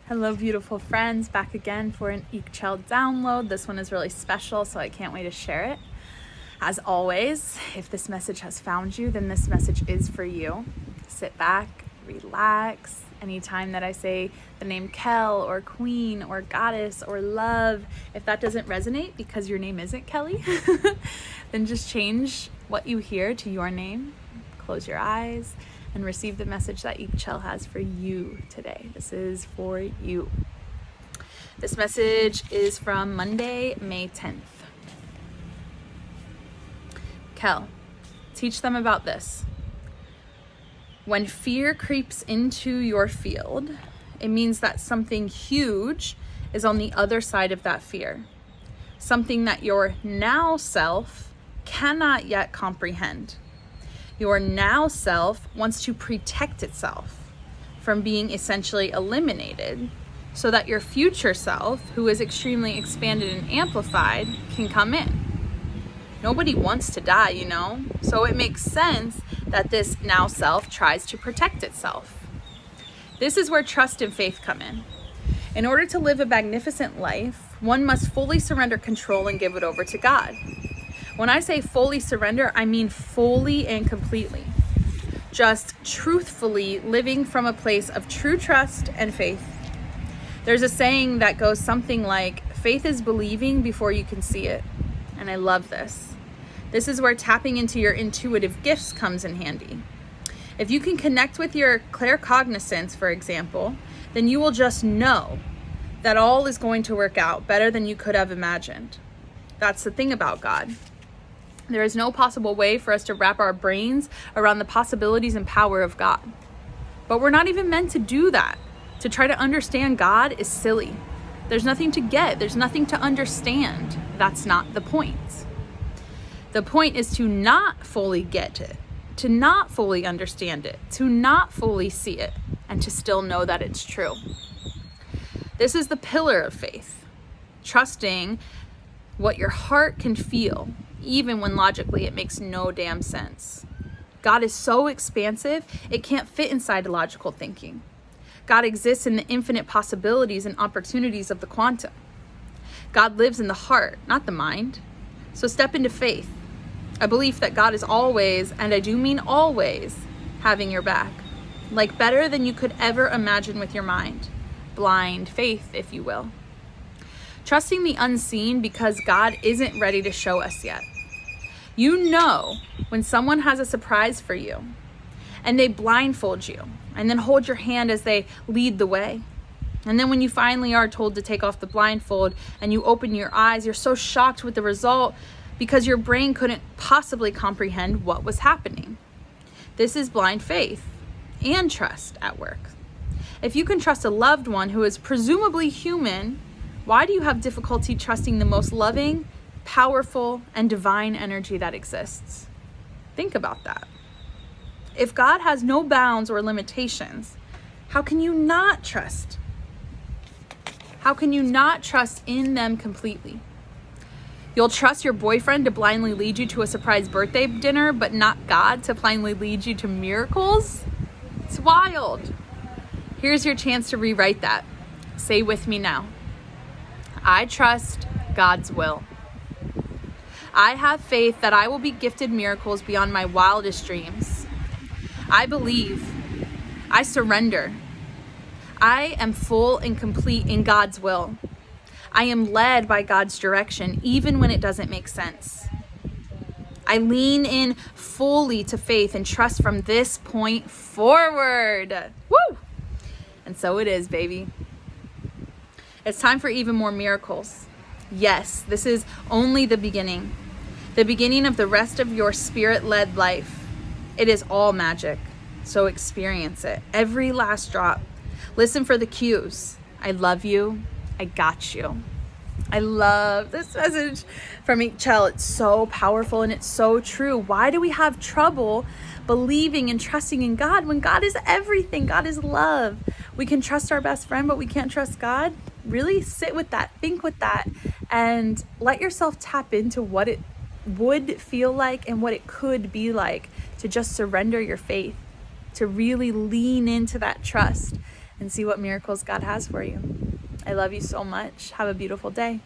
Hello, beautiful friends, back again for an Ix'chel download. This one is really special, so I can't wait to share it. As always, if this message has found you, then this message is for you. Sit back, relax. Anytime that I say the name Kel or Queen or Goddess or Love, if that doesn't resonate because your name isn't Kelly, then just change what you hear to your name. Close your eyes and receive the message that Ix'chel has for you today. This is for you. This message is from Monday, May 10th. Kel, teach them about this. When fear creeps into your field, it means that something huge is on the other side of that fear. Something that your now self cannot yet comprehend. Your now self wants to protect itself from being essentially eliminated so that your future self, who is extremely expanded and amplified, can come in. Nobody wants to die, you know? So it makes sense that this now self tries to protect itself. This is where trust and faith come in. In order to live a magnificent life, one must fully surrender control and give it over to God. When I say fully surrender, I mean fully and completely. Just truthfully living from a place of true trust and faith. There's a saying that goes something like, faith is believing before you can see it. And I love this. This is where tapping into your intuitive gifts comes in handy. If you can connect with your claircognizance, for example, then you will just know that all is going to work out better than you could have imagined. That's the thing about God. There is no possible way for us to wrap our brains around the possibilities and power of God. But we're not even meant to do that. To try to understand God is silly. There's nothing to get. There's nothing to understand. That's not the point. The point is to not fully get it, to not fully understand it, to not fully see it, and to still know that it's true. This is the pillar of faith. Trusting what your heart can feel, even when logically it makes no damn sense. God is so expansive, it can't fit inside logical thinking. God exists in the infinite possibilities and opportunities of the quantum. God lives in the heart, not the mind. So step into faith, a belief that God is always, and I do mean always, having your back, like better than you could ever imagine with your mind. Blind faith, if you will. Trusting the unseen because God isn't ready to show us yet. You know when someone has a surprise for you and they blindfold you and then hold your hand as they lead the way. And then when you finally are told to take off the blindfold and you open your eyes, you're so shocked with the result because your brain couldn't possibly comprehend what was happening. This is blind faith and trust at work. If you can trust a loved one who is presumably human, why do you have difficulty trusting the most loving, powerful, and divine energy that exists? Think about that. If God has no bounds or limitations, how can you not trust? How can you not trust in them completely? You'll trust your boyfriend to blindly lead you to a surprise birthday dinner, but not God to blindly lead you to miracles? It's wild. Here's your chance to rewrite that. Say with me now. I trust God's will. I have faith that I will be gifted miracles beyond my wildest dreams. I believe. I surrender. I am full and complete in God's will. I am led by God's direction, even when it doesn't make sense. I lean in fully to faith and trust from this point forward. Woo! And so it is, baby. It's time for even more miracles. Yes, this is only the beginning of the rest of your spirit-led life. It is all magic, so experience it, every last drop. Listen for the cues. I love you. I got you. I love this message from Ix'chel. It's so powerful and it's so true. Why do we have trouble believing and trusting in God when God is everything? God is love. We can trust our best friend, but we can't trust God. Really sit with that, think with that, and let yourself tap into what it would feel like and what it could be like to just surrender your faith, to really lean into that trust and see what miracles God has for you. I love you so much. Have a beautiful day.